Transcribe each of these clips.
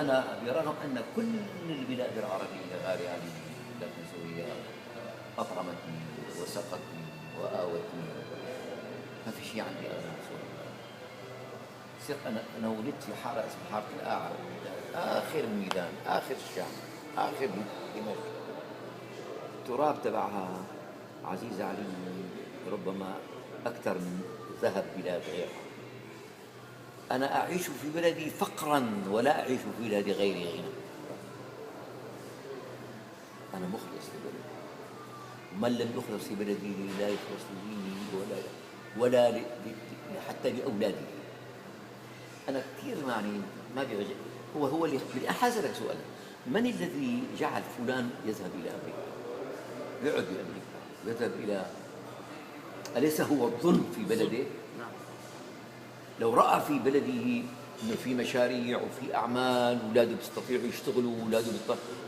وأنا برغم أن كل البلاد العربية غالية علي، لكن سوريا أطعمتني وسقتني وآوتني. ما في شيء عندي أغلى من سوريا. صرت أنا ولدت في حارة اسمها حارة الآعر، آخر الميدان، آخر الشام، آخر دمشق. التراب تبعها عزيز علي ربما أكثر من ذهب بلاد غيرها. أنا أعيش في بلدي فقرا ولا أعيش في بلاد غيري غنى. أنا مخلص لبلدي، ومن لم يخلص في بلدي لا يخلص لديني ولا حتى لأولادي. أنا كثير ما بيعجب هو اللي أحاسبك سؤال: من الذي جعل فلان يذهب إلى أمريكا، يقعد بأمريكا، يذهب إلى، أليس هو الظلم في بلده؟ لو رأى في بلده إنه في مشاريع وفي أعمال، أولاده بيستطيعوا يشتغلوا،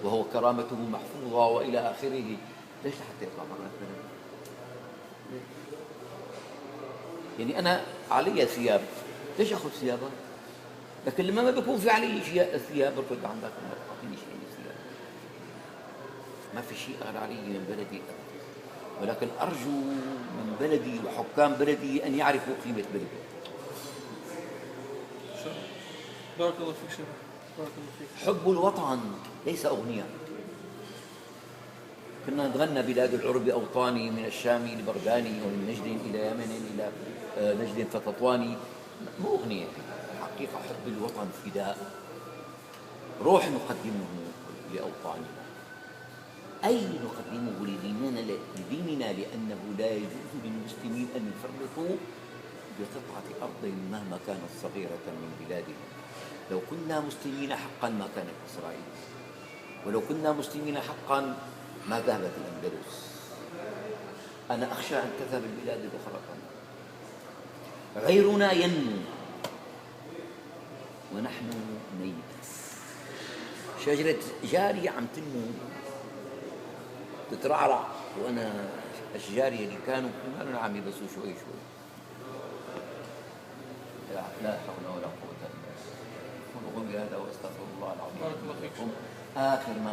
وهو كرامته محفوظة وإلى آخره، ليش لحتى يطلع برا البلد؟ يعني أنا علي ثياب، ليش أخذ ثيابها؟ لكن لما ما بيكون في علي ثياب بركض عندك أعطيني شيء من ثياب. ما في شيء أغلى علي من بلدي أبدا، ولكن أرجو من بلدي وحكام بلدي أن يعرفوا قيمة بلدي. بارك الله فيك شيخ. بارك الله فيك. حب الوطن ليس أغنية. كنا نتغنى: بلاد العرب أوطاني، من الشام لبرداني، ومن نجد إلى يمن إلى نجد فتطواني. مو أغنية، حقيقة حب الوطن فداء، روح نقدمه لأوطاننا، أي نقدمه لديننا، لأنه لا يجوز للمسلمين أن يفرطوا بقطعة أرض مهما كانت صغيرة من بلادهم. لو كنا مسلمين حقا ما كانت إسرائيل، ولو كنا مسلمين حقا ما ذهبت الأندلس. أنا أخشى أن تذهب البلاد الأخرى كمان. غيرنا ينمو ونحن نيبس. شجرة جاري عم تنمو تترعرع، وأنا أشجاري اللي كانوا كلهم عم يبسوا شوي شوي. لا حول ولا قوة إلا بالله. قولوا قولي هذا واستغفر الله العظيم. بارك الله فيك. آخر ما